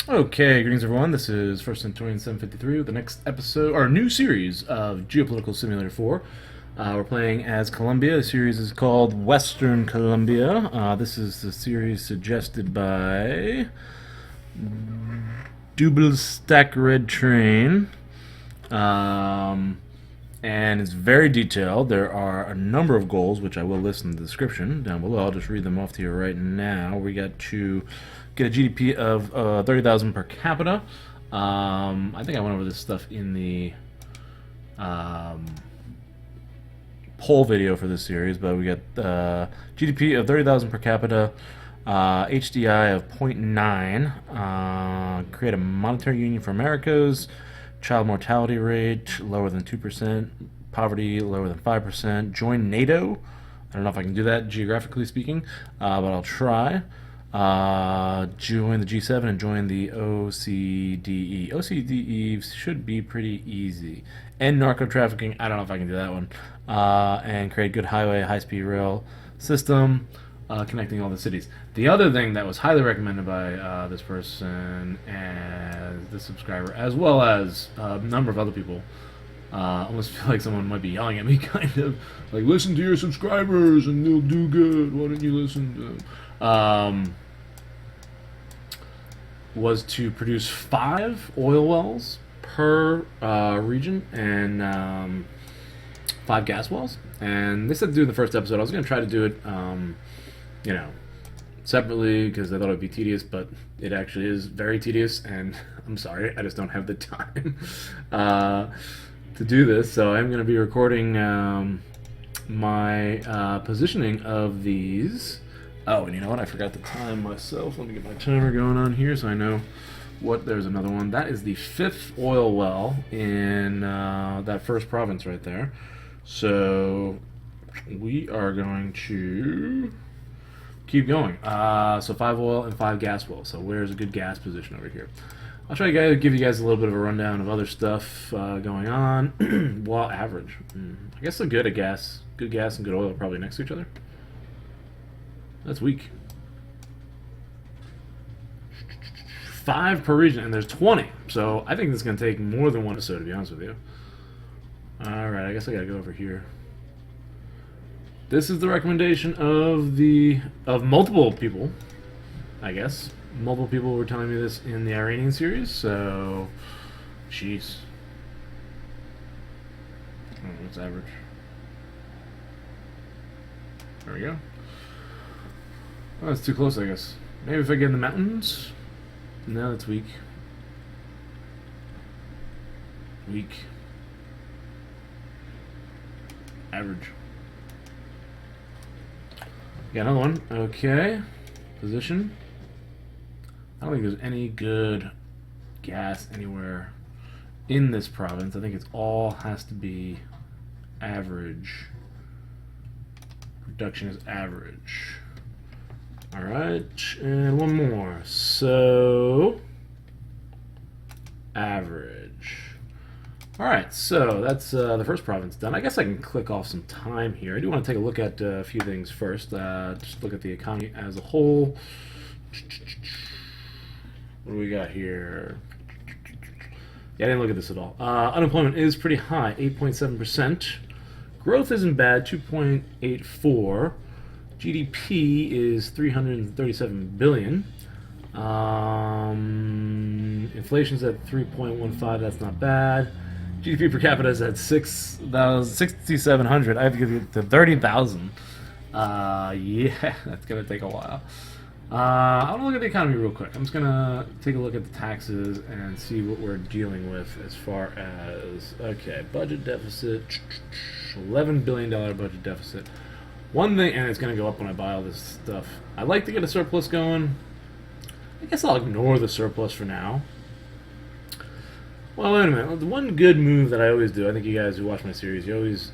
Okay, greetings everyone. This is First Centurion 753 with the next episode, or new series of Geopolitical Simulator 4. We're playing as Colombia. The series is called Western Colombia. This is the series suggested by Double Stack Red Train. And it's very detailed. There are a number of goals, which I will list in the description down below. I'll just read them off to you right now. We got to get a GDP of 30,000 per capita. I think I went over this stuff in the poll video for this series, but we got GDP of 30,000 per capita, HDI of 0.9, create a monetary union for Americas, child mortality rate lower than 2%, poverty lower than 5%, join Nato. I don't know if I can do that geographically speaking, but I'll try. Join the G7 and join the OCDE. OCDE should be pretty easy. End narco trafficking. I don't know if I can do that one. And create good highway, high-speed rail system connecting all the cities. The other thing that was highly recommended by this person and the subscriber, as well as a number of other people, I almost feel like someone might be yelling at me, kind of like, listen to your subscribers and they'll do good. Why don't you listen to them? Was to produce 5 oil wells per region and 5 gas wells. And they said to do in the first episode. I was going to try to do it, separately because I thought it would be tedious, but it actually is very tedious, and I'm sorry, I just don't have the time to do this. So I'm going to be recording my positioning of these. Oh, and you know what? I forgot the time myself. Let me get my timer going on here so I know what. There's another one. That is the 5th oil well in that first province right there. So we are going to keep going. So 5 oil and 5 gas wells. So where's a good gas position over here? I'll try to give you guys a little bit of a rundown of other stuff going on. Well, average. I guess good gas and good oil are probably next to each other. That's weak. 5 per region, and there's 20. So I think this is going to take more than one episode, to be honest with you. Alright, I guess I gotta go over here. This is the recommendation of multiple people, I guess. Multiple people were telling me this in the Iranian series, so jeez. What's average? There we go. Oh, that's too close, I guess. Maybe if I get in the mountains? No, that's weak. Weak. Average. Got another one. Okay. Position. I don't think there's any good gas anywhere in this province. I think it's all has to be average. Production is average. Alright, and one more. So, average. Alright, so that's the first province done. I guess I can click off some time here. I do want to take a look at a few things first. Just look at the economy as a whole. What do we got here? Yeah, I didn't look at this at all. Unemployment is pretty high, 8.7%. Growth isn't bad, 2.84. GDP is 337 billion. Inflation's at 3.15. That's not bad. GDP per capita is at 6,700. I have to get to 30,000. Yeah, that's gonna take a while. I want to look at the economy real quick. I'm just gonna take a look at the taxes and see what we're dealing with as far as budget deficit. $11 billion budget deficit. One thing, and it's going to go up when I buy all this stuff. I'd like to get a surplus going. I guess I'll ignore the surplus for now. Well, wait a minute. One good move that I always do, I think you guys who watch my series, you always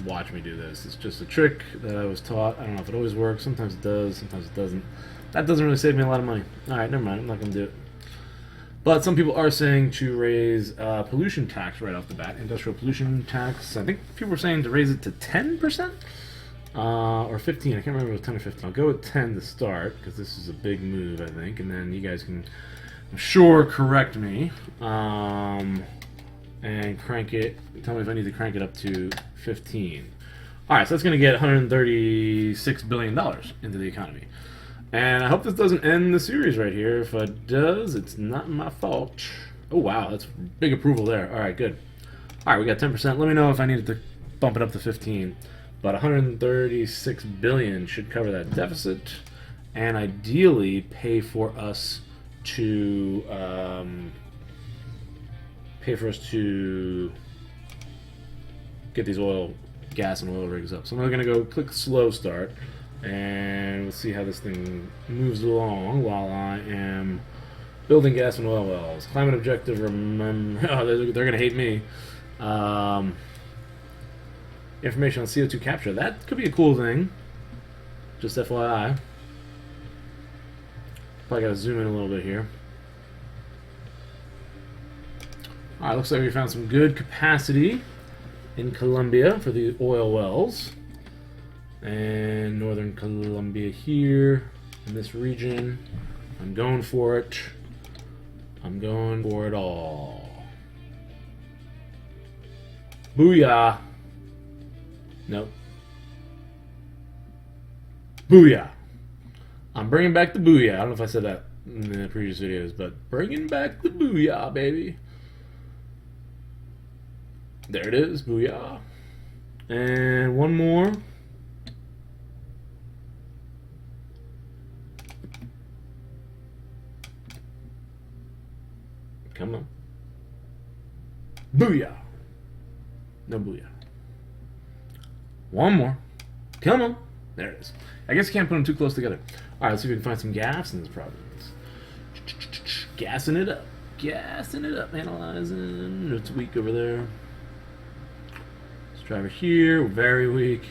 watch me do this. It's just a trick that I was taught. I don't know if it always works. Sometimes it does, sometimes it doesn't. That doesn't really save me a lot of money. Alright, never mind. I'm not going to do it. But some people are saying to raise pollution tax right off the bat. Industrial pollution tax. I think people were saying to raise it to 10%? Or 15. I can't remember if it was 10 or 15. I'll go with 10 to start, because this is a big move, I think. And then you guys can I'm sure correct me. And crank it. Tell me if I need to crank it up to 15. Alright, so that's going to get $136 billion into the economy. And I hope this doesn't end the series right here. If it does, it's not my fault. Oh, wow, that's big approval there. Alright, good. Alright, we got 10%. Let me know if I needed to bump it up to 15. But 136 billion should cover that deficit. And ideally pay for us to... get these gas and oil rigs up. So I'm going to go click slow start, and we'll see how this thing moves along while I am building gas and oil wells. Climate objective, remember, oh, they're going to hate me. Information on CO2 capture. That could be a cool thing. Just FYI. Probably got to zoom in a little bit here. Alright, looks like we found some good capacity in Colombia for the oil wells. And northern Colombia here, in this region. I'm going for it. I'm going for it all. Booyah! Nope. Booyah! I'm bringing back the booyah. I don't know if I said that in the previous videos, but bringing back the booyah, baby. There it is, booyah. And one more. Come on. Booyah. No booyah. One more. Come on. There it is. I guess you can't put them too close together. Alright, let's see if we can find some gas in this province. Gassing it up. Gassing it up. Analyzing. It's weak over there. Driver here, very weak.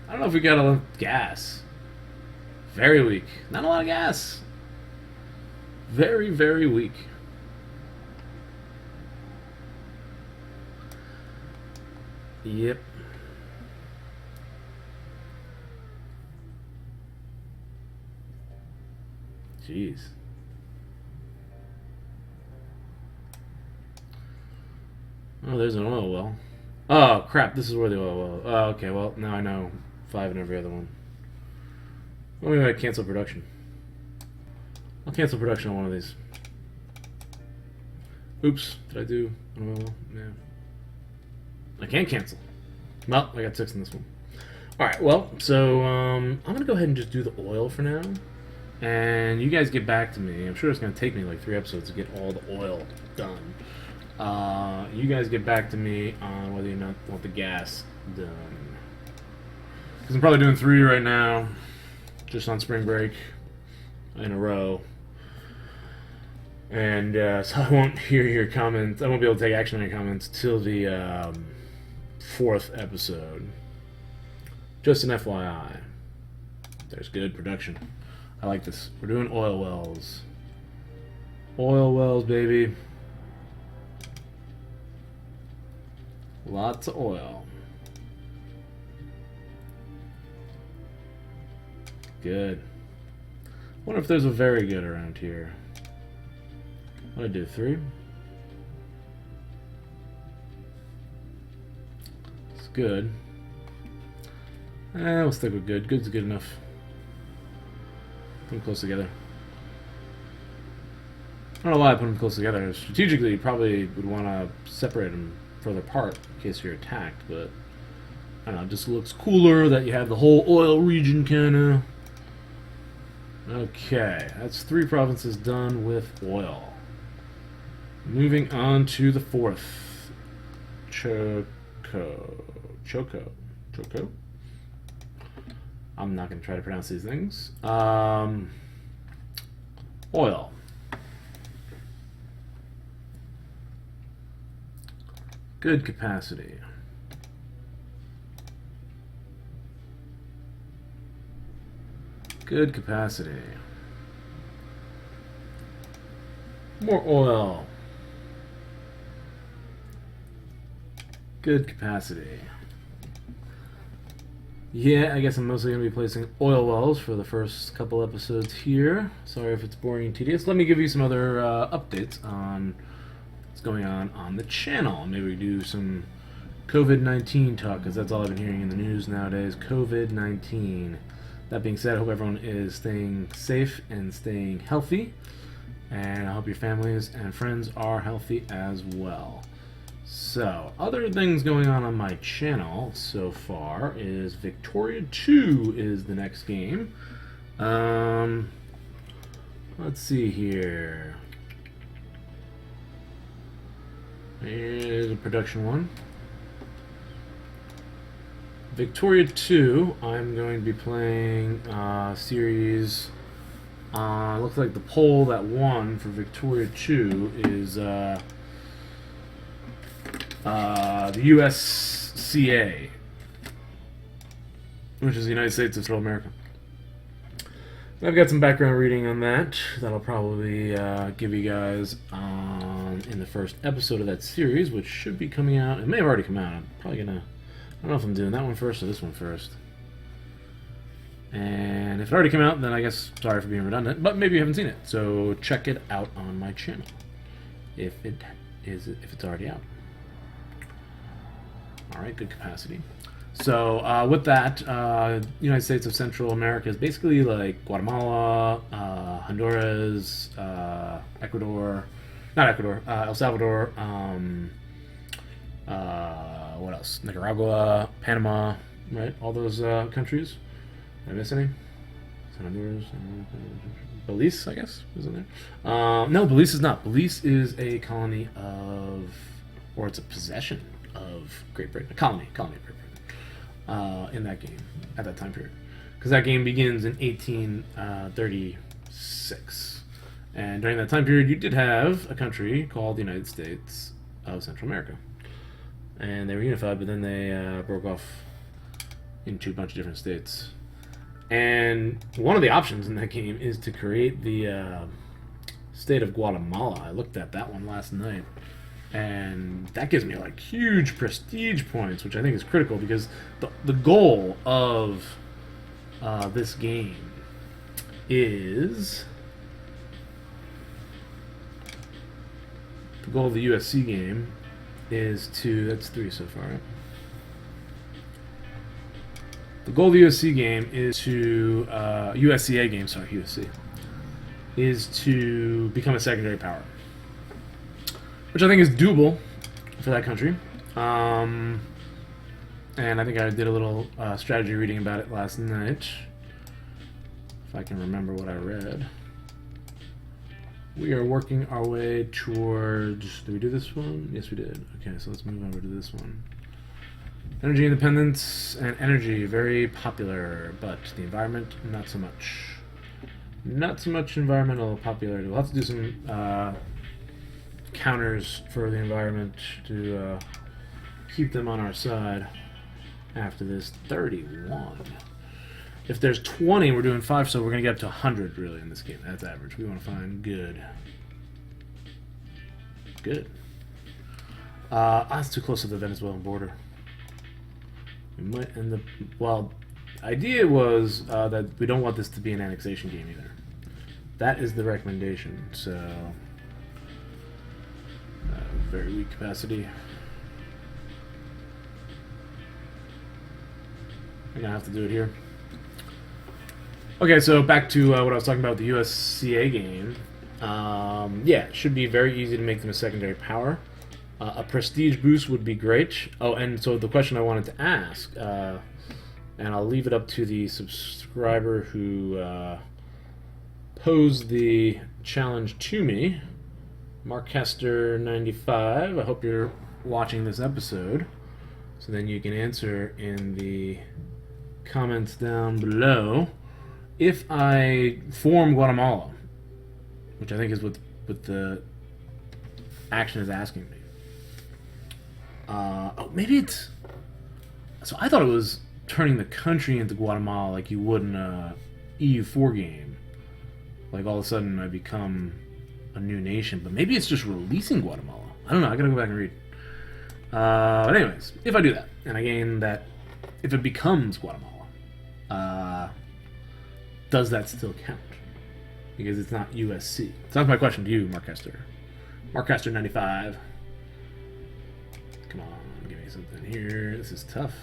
I don't know if we got a lot of gas. Very weak. Not a lot of gas. Very, very weak. Yep. Jeez. Oh, there's an oil well. Oh, crap, this is where the oil well. Oh, okay, well, now I know 5 in every other one. Well, maybe I cancel production. I'll cancel production on one of these. Oops, did I do an oil well? Yeah. I can't cancel. Well, I got 6 in this one. Alright, well, so I'm going to go ahead and just do the oil for now. And you guys get back to me. I'm sure it's going to take me like 3 episodes to get all the oil done. You guys get back to me on whether or not want the gas done. Because I'm probably doing 3 right now, just on spring break, in a row. And so I won't hear your comments. I won't be able to take action on your comments till the 4th episode. Just an FYI. There's good production. I like this. We're doing oil wells. Oil wells, baby. Lots of oil. Good. Wonder if there's a very good around here. What'd I do? 3? It's good. We'll stick with good. Good's good enough. Put them close together. I don't know why I put them close together. Strategically, you probably would want to separate them further apart in case you're attacked, but I don't know, it just looks cooler that you have the whole oil region kinda. Okay, that's 3 provinces done with oil. Moving on to the 4th. Choco. I'm not going to try to pronounce these things. Oil. Good capacity. Good capacity. More oil. Good capacity. Yeah, I guess I'm mostly going to be placing oil wells for the first couple episodes here. Sorry if it's boring and tedious. Let me give you some other updates on what's going on the channel. Maybe we do some COVID-19 talk, because that's all I've been hearing in the news nowadays. COVID-19. That being said, I hope everyone is staying safe and staying healthy. And I hope your families and friends are healthy as well. So, other things going on my channel so far is Victoria 2 is the next game. Let's see here. Here's a production one. Victoria 2, I'm going to be playing series. Looks like the poll that won for Victoria 2 is the USCA, which is the United States of Central America. So I've got some background reading on that. That'll probably give you guys in the first episode of that series, which should be coming out. It may have already come out. I'm probably gonna. I don't know if I'm doing that one first or this one first. And if it already came out, then I guess sorry for being redundant, but maybe you haven't seen it. So check it out on my channel if it's already out. All right, good capacity. So with that, United States of Central America is basically like Guatemala, Honduras, Ecuador, not Ecuador, El Salvador, what else? Nicaragua, Panama, right? All those countries. Did I miss any? Honduras, Belize, I guess, is in there. No, Belize is not. Belize is a colony of, or it's a possession of Great Britain, a colony of Great Britain, in that game, at that time period. Because that game begins in 1836. And during that time period, you did have a country called the United States of Central America. And they were unified, but then they broke off into a bunch of different states. And one of the options in that game is to create the state of Guatemala. I looked at that one last night. And that gives me like huge prestige points, which I think is critical because the goal of this game is the goal of the USC game is to, that's 3 so far, right? The goal of the USC game is to USCA game, sorry, USC is to become a secondary power, which I think is doable for that country. And I think I did a little strategy reading about it last night. If I can remember what I read. We are working our way towards... Did we do this one? Yes, we did. Okay, so let's move over to this one. Energy independence and energy, very popular, but the environment, not so much. Not so much environmental popularity. We'll have to do some... counters for the environment to keep them on our side after this. 31. If there's 20, we're doing 5, so we're going to get up to 100 really in this game. That's average. We want to find good. Good. That's too close to the Venezuelan border. We might end up... Well, the idea was that we don't want this to be an annexation game either. That is the recommendation, so... very weak capacity. I'm gonna have to do it here. Okay, so back to what I was talking about, the USCA game. Yeah, it should be very easy to make them a secondary power. A prestige boost would be great. Oh, and so the question I wanted to ask, and I'll leave it up to the subscriber who posed the challenge to me, Markester95. I hope you're watching this episode, so then you can answer in the comments down below. If I form Guatemala, which I think is what the action is asking me. Oh, maybe it's... So I thought it was turning the country into Guatemala like you would in a EU4 game. Like all of a sudden I become a new nation, but maybe it's just releasing Guatemala. I don't know, I gotta go back and read. But anyways, if I do that, and I gain that, if it becomes Guatemala, does that still count? Because it's not USC. So that's my question to you, Markester. Markester95. Come on, give me something here. This is tough.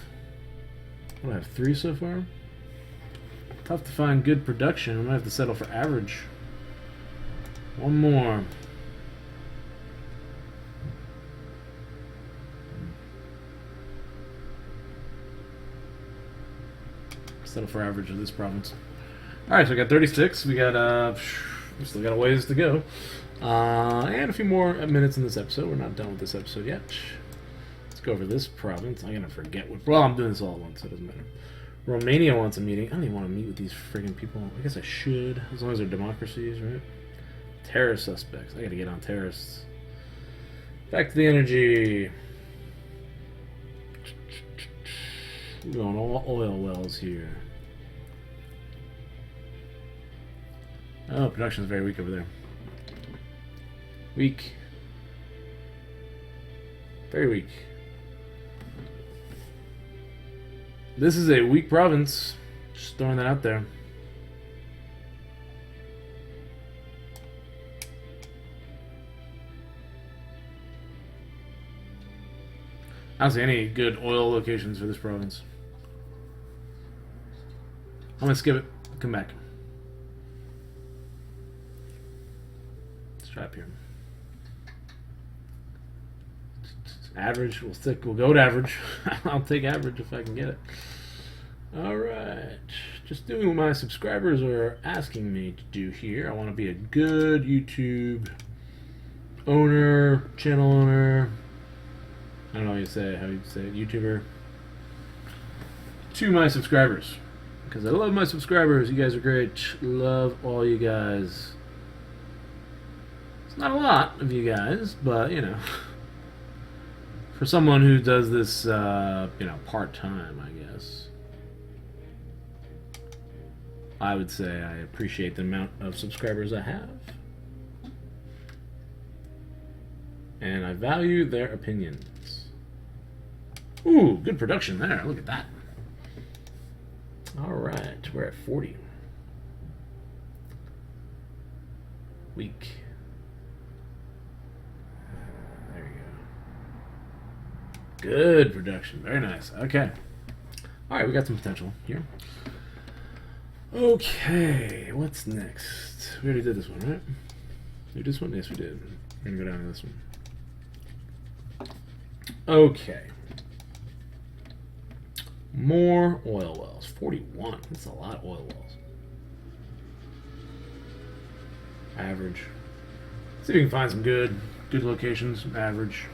What do I have, 3 so far? Tough to find good production. I'm gonna have to settle for average. One more. Settle for average of this province. Alright, so we got 36. We still got a ways to go. And a few more minutes in this episode. We're not done with this episode yet. Let's go over this province. I'm gonna forget what. Well, I'm doing this all at once, so it doesn't matter. Romania wants a meeting. I don't even want to meet with these friggin' people. I guess I should, as long as they're democracies, right? Terrorist suspects. I gotta get on terrorists. Back to the energy. We're going all oil wells here. Oh, production is very weak over there. Weak. Very weak. This is a weak province. Just throwing that out there. I don't see any good oil locations for this province. I'm gonna skip it. Come back. Let's try up here. Average. We'll go to average. I'll take average if I can get it. Alright. Just doing what my subscribers are asking me to do here. I want to be a good YouTube owner, channel owner. I don't know how you say it, YouTuber. To my subscribers. Because I love my subscribers. You guys are great. Love all you guys. It's not a lot of you guys, but, you know. For someone who does this, part-time, I guess, I would say I appreciate the amount of subscribers I have. And I value their opinions. Ooh, good production there. Look at that. Alright, we're at 40. Weak. There you go. Good production. Very nice. Okay. Alright, we got some potential here. Okay, what's next? We already did this one, right? We did this one? Yes, we did. We're gonna go down to this one. Okay. More oil wells. 41. That's a lot of oil wells. Average. See if we can find some good locations. Average.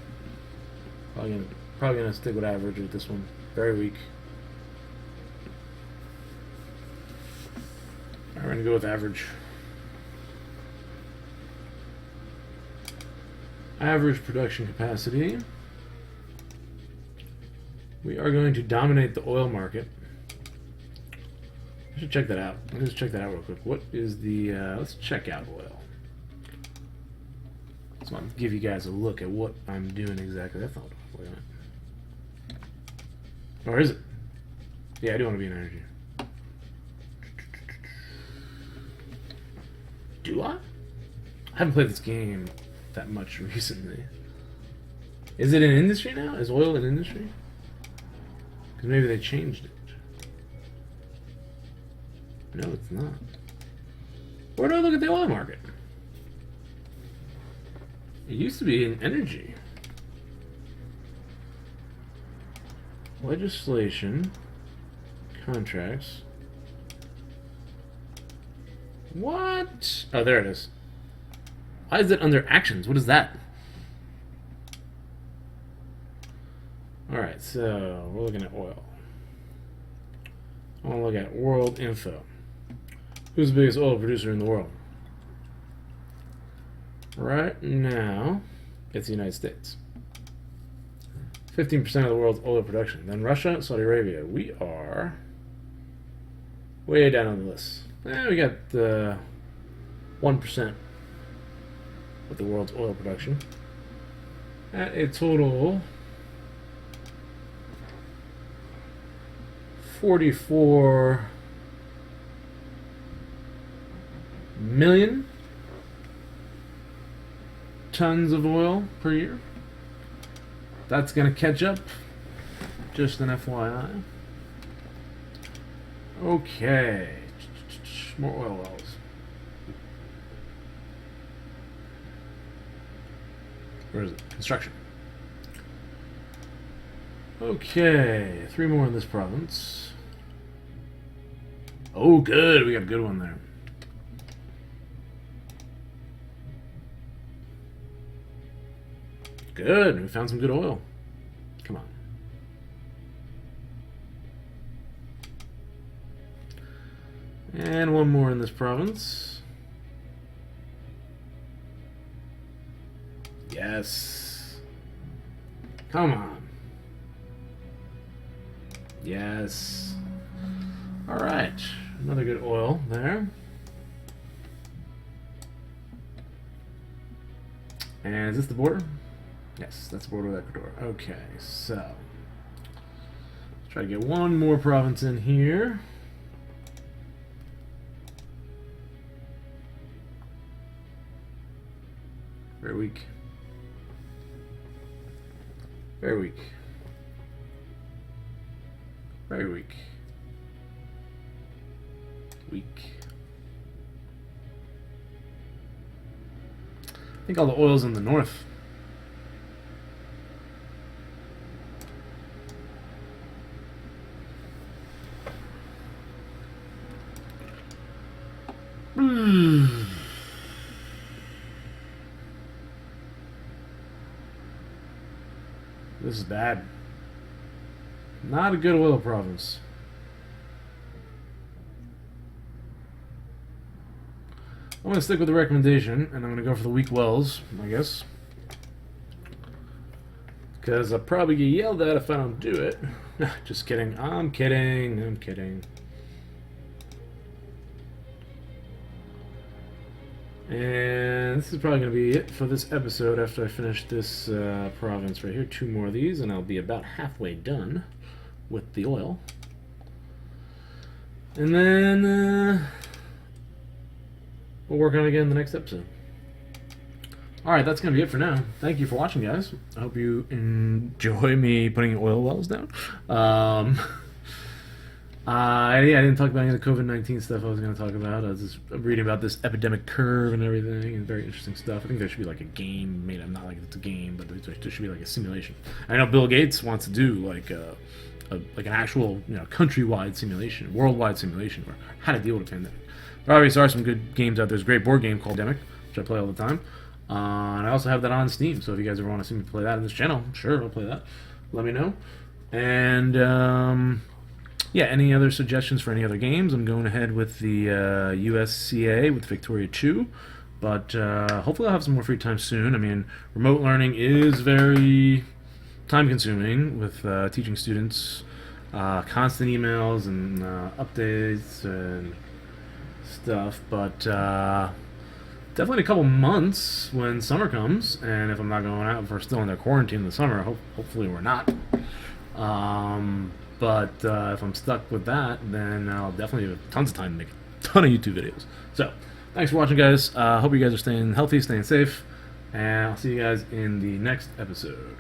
Probably gonna stick with average with this one. Very weak. Alright, we're gonna go with average. Average production capacity. We are going to dominate the oil market. I should check that out. Let's just check that out real quick. What is the... let's check out oil. So I'll give you guys a look at what I'm doing exactly. That's not... Wait a minute. Or is it? Yeah, I do want to be in energy. Do I? I haven't played this game that much recently. Is it in industry now? Is oil in industry? Because maybe they changed it. No, it's not. Where do I look at the oil market? It used to be in energy. Legislation. Contracts. What? Oh, there it is. Why is it under actions? What is that? Alright, so we're looking at oil. I want to look at world info. Who's the biggest oil producer in the world? Right now, it's the United States. 15% of the world's oil production. Then Russia, Saudi Arabia. We are way down on the list. We got 1% of the world's oil production. At a total 44 million tons of oil per year. That's going to catch up. Just an FYI. Okay. More oil wells. Where is it? Construction. Okay. 3 more in this province. Oh, good. We got a good one there. Good. We found some good oil. Come on. And 1 more in this province. Yes. Come on. Yes. Alright. Another good oil there. And is this the border? Yes, that's the border with Ecuador. Okay, so let's try to get 1 more province in here. Very weak. Very weak. Very weak. Weak. I think all the oil's in the north. This is bad. Not a good oil province. I'm going to stick with the recommendation, and I'm going to go for the weak wells, I guess. Because I'll probably get yelled at if I don't do it. Just kidding. I'm kidding. I'm kidding. And this is probably going to be it for this episode after I finish this province right here. 2 more of these, and I'll be about halfway done with the oil. And then we'll work on it again in the next episode. Alright, that's going to be it for now. Thank you for watching, guys. I hope you enjoy me putting oil wells down. I didn't talk about any of the COVID-19 stuff I was going to talk about. I was just reading about this epidemic curve and everything, and very interesting stuff. I think there should be like a game made up, not like it's a game, but there should be like a simulation. I know Bill Gates wants to do like an actual, countrywide simulation, worldwide simulation, or how to deal with a pandemic. There obviously are some good games out there. There's a great board game called Demic, which I play all the time. And I also have that on Steam, so if you guys ever want to see me play that on this channel, sure, I'll play that. Let me know. And yeah, any other suggestions for any other games? I'm going ahead with the USCA with Victoria 2, but hopefully I'll have some more free time soon. I mean, remote learning is very time-consuming with teaching students, constant emails and updates and stuff, but definitely in a couple months when summer comes, and if I'm not going out, if we're still in their quarantine in the summer, hopefully we're not. But if I'm stuck with that, then I'll definitely have tons of time to make a ton of YouTube videos. So, thanks for watching, guys. Hope you guys are staying healthy, staying safe, and I'll see you guys in the next episode.